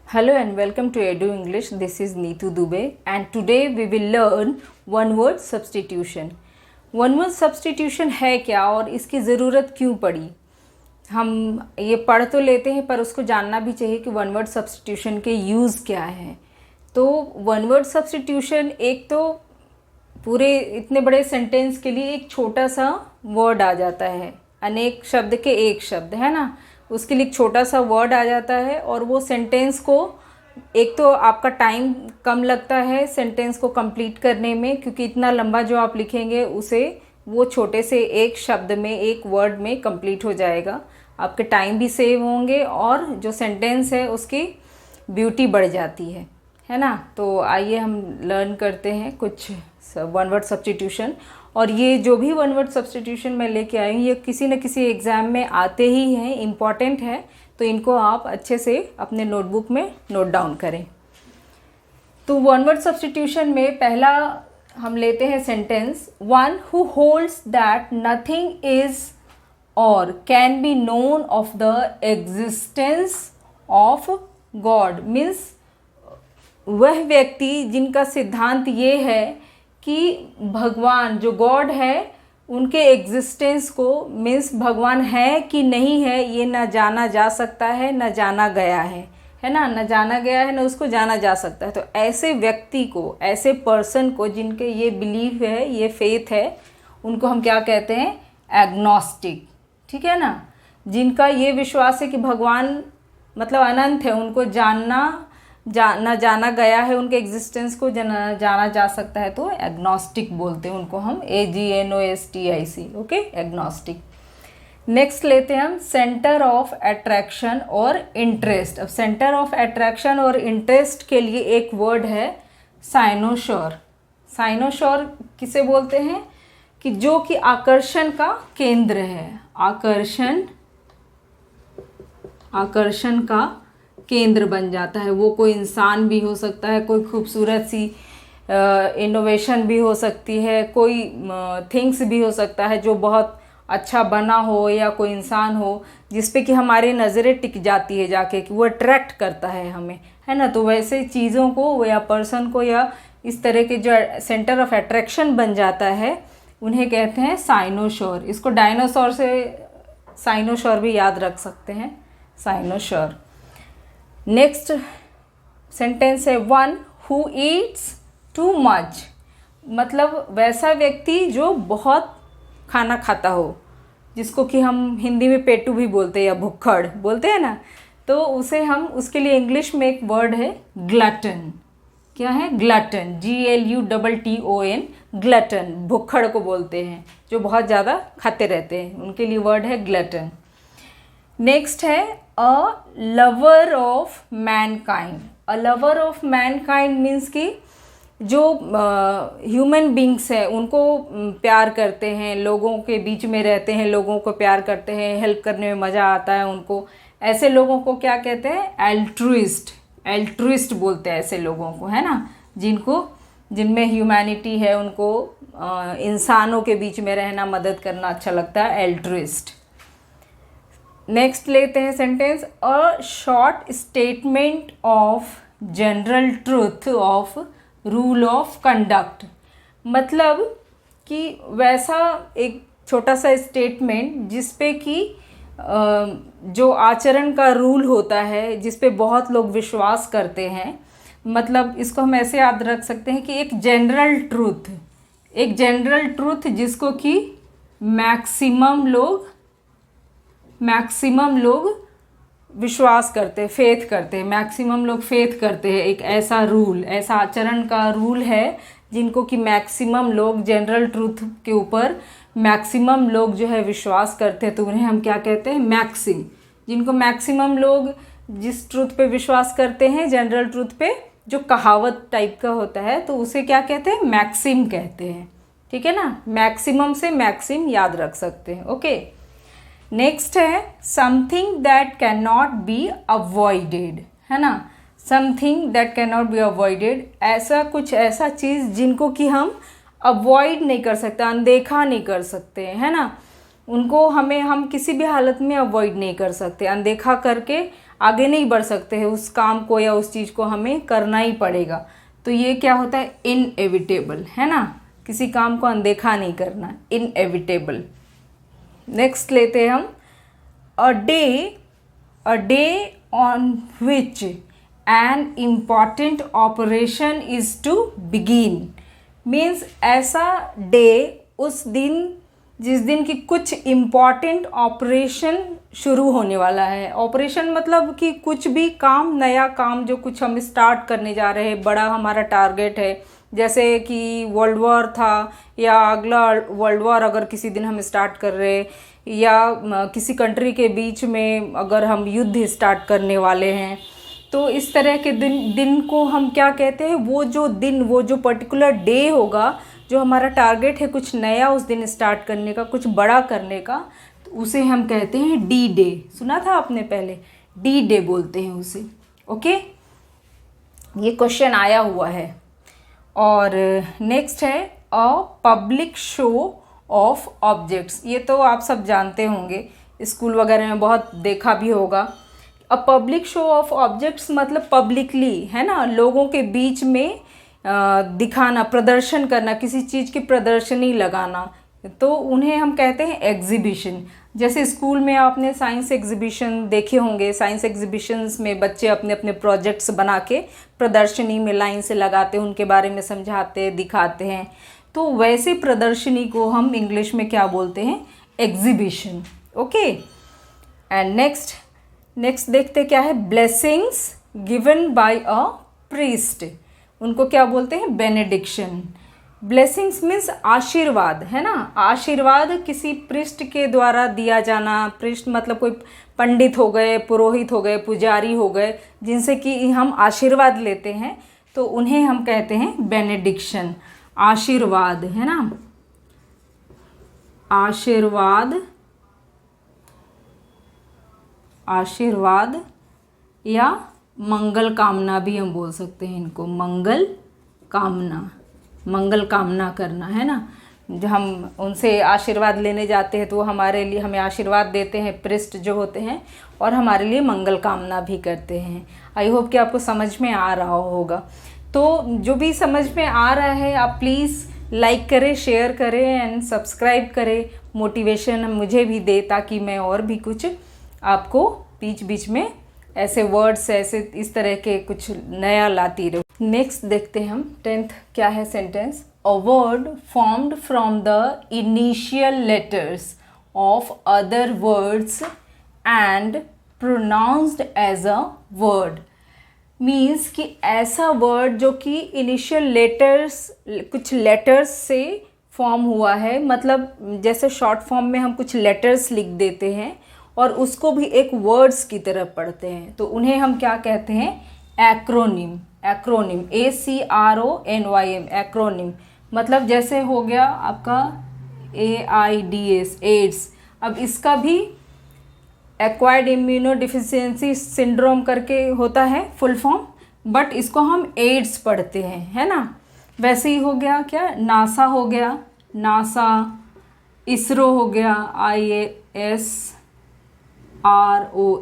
Hello and welcome to Edu English. This is Neetu Dubey and today we will learn one word substitution. One word substitution है क्या और इसकी ज़रूरत क्यों पड़ी? हम ये पढ़ तो लेते हैं पर उसको जानना भी चाहिए कि वन वर्ड सब्सटीट्यूशन के यूज़ क्या हैं. तो वन वर्ड सब्सटीट्यूशन एक तो पूरे इतने बड़े सेंटेंस के लिए एक छोटा सा वर्ड आ जाता है, अनेक शब्द के एक शब्द है ना, उसके लिए एक छोटा सा वर्ड आ जाता है और वो सेंटेंस को, एक तो आपका टाइम कम लगता है सेंटेंस को कंप्लीट करने में, क्योंकि इतना लंबा जो आप लिखेंगे उसे वो छोटे से एक शब्द में, एक वर्ड में कंप्लीट हो जाएगा. आपके टाइम भी सेव होंगे और जो सेंटेंस है उसकी ब्यूटी बढ़ जाती है ना. तो आइए हम लर्न करते हैं कुछ वन वर्ड सब्स्टिट्यूशन. और ये जो भी वन वर्ड सब्स्टिट्यूशन मैं लेके आई हूँ ये किसी न किसी एग्ज़ाम में आते ही हैं, इम्पॉर्टेंट है, तो इनको आप अच्छे से अपने नोटबुक में नोट डाउन करें. तो वन वर्ड सब्स्टिट्यूशन में पहला हम लेते हैं sentence, one who holds that nothing is or can be known of the existence of God. Means वह व्यक्ति जिनका सिद्धांत ये है कि भगवान जो गॉड है उनके एग्जिस्टेंस को, मीन्स भगवान है कि नहीं है ये न जाना जा सकता है न जाना गया है ना, न जाना गया है न उसको जाना जा सकता है. तो ऐसे व्यक्ति को, ऐसे पर्सन को जिनके ये बिलीव है, ये फेथ है, उनको हम क्या कहते हैं? एग्नोस्टिक. ठीक है ना. जिनका ये विश्वास है कि भगवान मतलब अनंत है, उनको न जाना गया है, उनके एग्जिस्टेंस को जाना जा सकता है, तो एग्नोस्टिक बोलते हैं उनको हम, AGNOSTIC. Okay, agnostic. नेक्स्ट लेते हैं हम सेंटर ऑफ अट्रैक्शन और इंटरेस्ट. अब सेंटर ऑफ अट्रैक्शन और इंटरेस्ट के लिए एक वर्ड है साइनोशोर. साइनोशोर किसे बोलते हैं? कि जो कि आकर्षण का केंद्र है. आकर्षण का केंद्र बन जाता है. वो कोई इंसान भी हो सकता है, कोई खूबसूरत सी इनोवेशन भी हो सकती है, कोई थिंग्स भी हो सकता है जो बहुत अच्छा बना हो, या कोई इंसान हो जिस पे कि हमारी नज़रें टिक जाती है जाके, कि वो अट्रैक्ट करता है हमें, है ना. तो वैसे चीज़ों को या पर्सन को या इस तरह के जो सेंटर ऑफ अट्रैक्शन बन जाता है उन्हें कहते हैं साइनोशोर. इसको डायनासोर से साइनोशोर भी याद रख सकते हैं, साइनोशोर. नेक्स्ट सेंटेंस है one who Yeats too much. मतलब वैसा व्यक्ति जो बहुत खाना खाता हो, जिसको कि हम हिंदी में पेटू भी बोलते हैं या भुक्खड़ बोलते हैं ना, तो उसे हम, उसके लिए इंग्लिश में एक वर्ड है ग्लटन. क्या है? ग्लटन. GLUTTON. ग्लटन भुक्खड़ को बोलते हैं, जो बहुत ज़्यादा खाते रहते हैं, उनके लिए वर्ड है ग्लटन. नेक्स्ट है a lover of Mankind. A lover of Mankind means कि जो ह्यूमन बींग्स हैं उनको प्यार करते हैं, लोगों के बीच में रहते हैं, लोगों को प्यार करते हैं, हेल्प करने में मज़ा आता है उनको. ऐसे लोगों को क्या कहते हैं? एल्ट्रुइस्ट. एल्ट्रुइस्ट बोलते हैं ऐसे लोगों को, है ना, जिनमें ह्यूमैनिटी है, उनको इंसानों के बीच में रहना, मदद करना अच्छा लगता है, एल्ट्रुइस्ट. नेक्स्ट लेते हैं sentence, a short statement of general truth of rule of conduct. मतलब कि वैसा एक छोटा सा स्टेटमेंट जिस पे कि जो आचरण का रूल होता है, जिस पे बहुत लोग विश्वास करते हैं. मतलब इसको हम ऐसे याद रख सकते हैं कि एक जनरल ट्रूथ जिसको कि मैक्सिमम लोग विश्वास करते हैं, फेथ करते हैं, मैक्सिमम लोग फेथ करते हैं. एक ऐसा रूल, ऐसा आचरण का रूल है जिनको कि मैक्सिमम लोग, जनरल ट्रूथ के ऊपर मैक्सिमम लोग जो है विश्वास करते हैं, तो उन्हें हम क्या कहते हैं? मैक्सिम. जिनको मैक्सिमम लोग जिस ट्रूथ पे विश्वास करते हैं, जनरल ट्रूथ पे, जो कहावत टाइप का होता है, तो उसे क्या कहते हैं? मैक्सिम कहते हैं. ठीक है ना. मैक्सिमम से मैक्सिम याद रख सकते हैं. ओके. नेक्स्ट है something that can not be avoided, है ना. Something that can not be avoided, ऐसा कुछ, ऐसा चीज़ जिनको कि हम अवॉइड नहीं कर सकते, अनदेखा नहीं कर सकते, है ना. उनको हम किसी भी हालत में अवॉइड नहीं कर सकते, अनदेखा करके आगे नहीं बढ़ सकते हैं, उस काम को या उस चीज़ को हमें करना ही पड़ेगा। तो ये क्या होता है, इनएविटेबल, है ना, किसी काम को अनदेखा नहीं करना, इनएविटेबल। नेक्स्ट लेते हैं हम a day on which an important operation is to begin. Means ऐसा डे, उस दिन जिस दिन की कुछ इम्पॉर्टेंट ऑपरेशन शुरू होने वाला है। ऑपरेशन मतलब कि कुछ भी काम, नया काम जो कुछ हम स्टार्ट करने जा रहे हैं, बड़ा हमारा टारगेट है, जैसे कि वर्ल्ड वॉर था या अगला वर्ल्ड वॉर अगर किसी दिन हम स्टार्ट कर रहे हैं, या किसी कंट्री के बीच में अगर हम युद्ध स्टार्ट करने वाले हैं, तो इस तरह के दिन को हम क्या कहते हैं, वो जो पर्टिकुलर डे होगा, जो हमारा टारगेट है कुछ नया उस दिन स्टार्ट करने का, कुछ बड़ा करने का, तो उसे हम कहते हैं डी डे। सुना था आपने पहले, डी डे बोलते हैं उसे। ओके, ये क्वेश्चन आया हुआ है। और नेक्स्ट है a public show off objects. ये तो आप सब जानते होंगे, स्कूल वगैरह में बहुत देखा भी होगा। A public show off objects मतलब पब्लिकली, है ना, लोगों के बीच में दिखाना, प्रदर्शन करना, किसी चीज़ की प्रदर्शनी लगाना, तो उन्हें हम कहते हैं एग्जीबिशन। जैसे स्कूल में आपने साइंस एग्जीबिशन देखे होंगे, साइंस एग्जीबिशंस में बच्चे अपने अपने प्रोजेक्ट्स बना के प्रदर्शनी में लाइन से लगाते हैं, उनके बारे में समझाते, दिखाते हैं। तो वैसे प्रदर्शनी को हम इंग्लिश में क्या बोलते हैं, एग्जीबिशन। ओके, एंड नेक्स्ट देखते क्या है, blessings given by a priest. उनको क्या बोलते हैं, बेनेडिक्शन। ब्लेसिंग्स मीन्स आशीर्वाद, है ना, आशीर्वाद किसी पृष्ठ के द्वारा दिया जाना। पृष्ठ मतलब कोई पंडित हो गए, पुरोहित हो गए, पुजारी हो गए, जिनसे कि हम आशीर्वाद लेते हैं, तो उन्हें हम कहते हैं बेनेडिक्शन, आशीर्वाद, है ना, आशीर्वाद या मंगल कामना भी हम बोल सकते हैं इनको, मंगल कामना करना, है ना। जब हम उनसे आशीर्वाद लेने जाते हैं तो वो हमारे लिए, हमें आशीर्वाद देते हैं, पृष्ठ जो होते हैं, और हमारे लिए मंगल कामना भी करते हैं। आई होप कि आपको समझ में आ रहा होगा। तो जो भी समझ में आ रहा है आप प्लीज़ लाइक करें, शेयर करें एंड सब्सक्राइब करें। मोटिवेशन मुझे भी दे, ताकि मैं और भी कुछ आपको बीच बीच में ऐसे वर्ड्स, ऐसे इस तरह के कुछ नया लाती रहूँ। नेक्स्ट देखते हैं हम 10th क्या है sentence, a word formed from the initial letters of other words and pronounced as a word. Means कि ऐसा वर्ड जो कि इनिशियल लेटर्स, कुछ लेटर्स से फॉर्म हुआ है, मतलब जैसे शॉर्ट फॉर्म में हम कुछ लेटर्स लिख देते हैं और उसको भी एक वर्ड्स की तरह पढ़ते हैं, तो उन्हें हम क्या कहते हैं, एक्रोनिम। Acronym, ACRONYM, acronym. मतलब जैसे हो गया आपका AIDS, एड्स। अब इसका भी एक्वायर्ड इम्यूनो डिफिशियंसी सिंड्रोम करके होता है फुल फॉर्म, बट इसको हम एड्स पढ़ते हैं, है ना। वैसे ही हो गया क्या, नासा हो गया, नासा, इसरो हो गया, IASRO,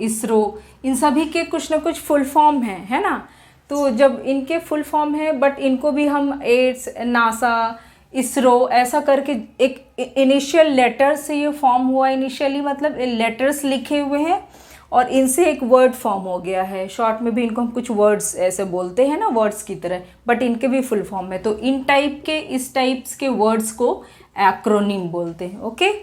इसरो। इन सभी के कुछ ना कुछ फुल फॉर्म है ना। तो जब इनके फुल फॉर्म है, बट इनको भी हम एड्स, नासा, इसरो ऐसा करके, एक इनिशियल लेटर से ये फॉर्म हुआ। इनिशियली मतलब लेटर्स लिखे हुए हैं और इनसे एक वर्ड फॉर्म हो गया है। शॉर्ट में भी इनको हम कुछ वर्ड्स ऐसे बोलते हैं ना, वर्ड्स की तरह, बट इनके भी फुल फॉर्म है। तो इन टाइप के, इस टाइप्स के वर्ड्स को एक्रोनिम बोलते हैं। ओके,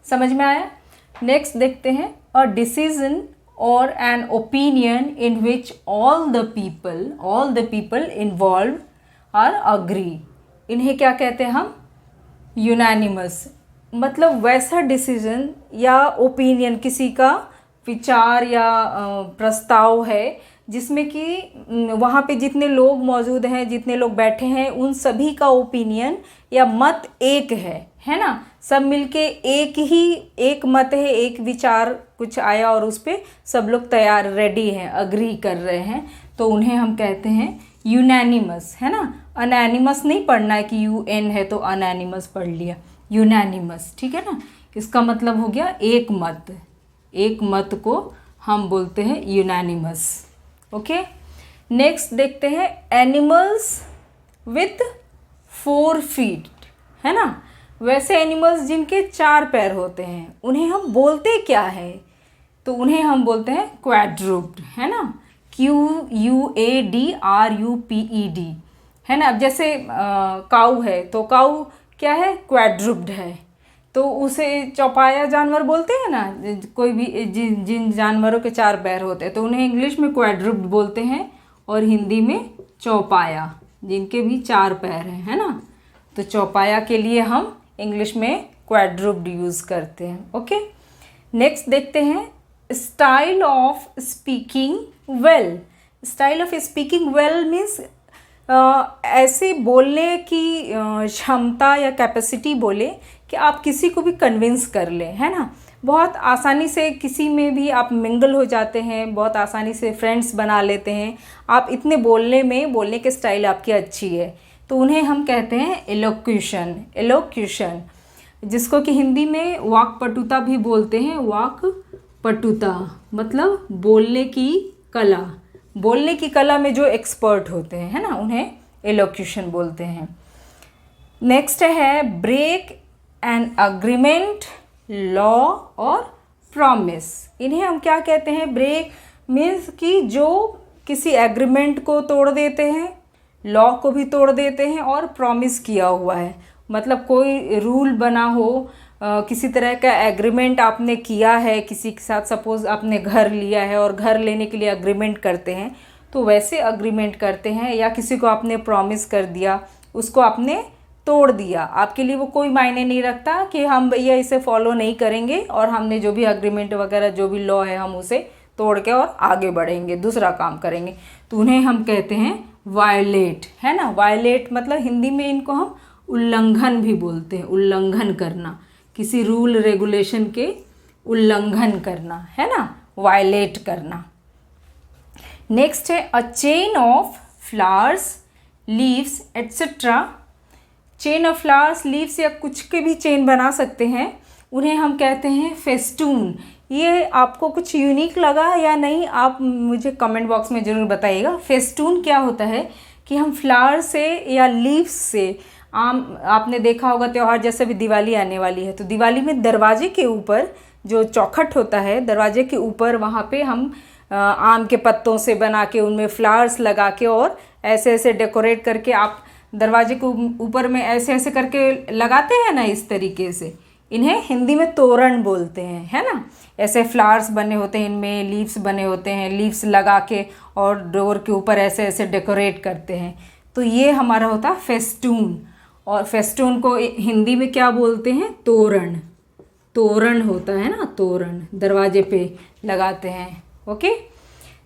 समझ में आया। नेक्स्ट देखते हैं, a decision or an opinion in which all the people involved are agree। इन्हें क्या कहते हैं हम, यूनानिमस। मतलब वैसा डिसीजन या ओपिनियन, किसी का विचार या प्रस्ताव है जिसमें कि वहाँ पे जितने लोग मौजूद हैं, जितने लोग बैठे हैं, उन सभी का ओपिनियन या मत एक है ना। सब मिलके एक मत है, एक विचार कुछ आया और उस पर सब लोग तैयार, रेडी हैं, अग्री कर रहे हैं, तो उन्हें हम कहते हैं यूनानिमस, है ना। अनैनिमस नहीं पढ़ना है कि UN है तो अनैनिमस पढ़ लिया, यूनानिमस, ठीक है ना। इसका मतलब हो गया एक मत को हम बोलते हैं यूनानिमस। ओके, नेक्स्ट देखते हैं एनिमल्स विथ 4 फीट, है ना। वैसे एनिमल्स जिनके 4 पैर होते हैं उन्हें हम बोलते क्या है, तो उन्हें हम बोलते हैं क्वाड्रूप्ड, है ना, QUADRUPED, है ना। अब जैसे काऊ है तो काऊ क्या है, क्वाड्रूप्ड है, तो उसे चौपाया जानवर बोलते हैं ना। कोई भी जिन जानवरों के 4 पैर होते हैं तो उन्हें इंग्लिश में क्वाड्रूप्ड बोलते हैं, और हिंदी में चौपाया, जिनके भी 4 पैर हैं, है ना। तो चौपाया के लिए हम इंग्लिश में क्वाड्रूप्ड यूज़ करते हैं। ओके, नेक्स्ट देखते हैं style of speaking well. Style of speaking well means ऐसे बोलने की क्षमता या कैपेसिटी बोले कि आप किसी को भी कन्विंस कर लें, है ना। बहुत आसानी से किसी में भी आप मिंगल हो जाते हैं, बहुत आसानी से फ्रेंड्स बना लेते हैं आप, इतने बोलने के स्टाइल आपकी अच्छी है, तो उन्हें हम कहते हैं एलोक्यूशन। एलोक्यूशन, जिसको कि हिंदी में वाक्पटुता भी बोलते हैं। वाक्पटुता मतलब बोलने की कला, बोलने की कला में जो एक्सपर्ट होते हैं, है ना, उन्हें एलोक्यूशन बोलते हैं। नेक्स्ट है ब्रेक एन अग्रीमेंट, लॉ और प्रॉमिस। इन्हें हम क्या कहते हैं, ब्रेक मीन्स कि जो किसी एग्रीमेंट को तोड़ देते हैं, लॉ को भी तोड़ देते हैं, और प्रॉमिस किया हुआ है, मतलब कोई रूल बना हो, किसी तरह का एग्रीमेंट आपने किया है किसी के साथ, सपोज़ आपने घर लिया है और घर लेने के लिए अग्रीमेंट करते हैं, तो वैसे अग्रीमेंट करते हैं, या किसी को आपने प्रॉमिस कर दिया, उसको आपने तोड़ दिया, आपके लिए वो कोई मायने नहीं रखता कि हम भैया इसे फॉलो नहीं करेंगे, और हमने जो भी अग्रीमेंट वगैरह जो भी लॉ है हम उसे तोड़ के और आगे बढ़ेंगे, दूसरा काम करेंगे, तो उन्हें हम कहते हैं वायलेट, है ना। वायलेट मतलब हिंदी में इनको हम उल्लंघन भी बोलते हैं, उल्लंघन करना, किसी रूल रेगुलेशन के उल्लंघन करना, है ना, वायलेट करना। नेक्स्ट है a chain of flowers, leaves etcetera. Chain of flowers, leaves या कुछ के भी चेन बना सकते हैं, उन्हें हम कहते हैं फेस्टून। ये आपको कुछ यूनिक लगा या नहीं, आप मुझे कमेंट बॉक्स में ज़रूर बताइएगा। फेस्टून क्या होता है कि हम फ्लावर से या लीव्स से, आपने देखा होगा त्यौहार जैसे भी दिवाली आने वाली है, तो दिवाली में दरवाजे के ऊपर जो चौखट होता है, दरवाजे के ऊपर वहाँ पे हम आम के पत्तों से बना के उनमें फ्लावर्स लगा के और ऐसे ऐसे डेकोरेट करके आप दरवाजे के ऊपर में ऐसे ऐसे करके लगाते हैं ना, इस तरीके से। इन्हें हिंदी में तोरण बोलते हैं, है ना। ऐसे फ्लावर्स बने होते हैं, इनमें लीव्स बने होते हैं, लीव्स लगा के और डोर के ऊपर ऐसे ऐसे डेकोरेट करते हैं, तो ये हमारा होता है फेस्टून। और फेस्टून को हिंदी में क्या बोलते हैं, तोरण। तोरण होता है ना, तोरण दरवाजे पे लगाते हैं। ओके,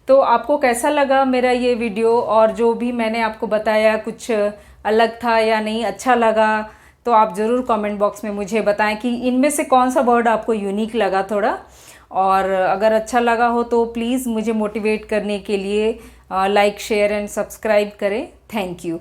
तो आपको कैसा लगा मेरा ये वीडियो, और जो भी मैंने आपको बताया कुछ अलग था या नहीं, अच्छा लगा तो आप ज़रूर कमेंट बॉक्स में मुझे बताएं कि इनमें से कौन सा वर्ड आपको यूनिक लगा थोड़ा। और अगर अच्छा लगा हो तो प्लीज़ मुझे मोटिवेट करने के लिए लाइक शेयर एंड सब्सक्राइब करें। Thank you.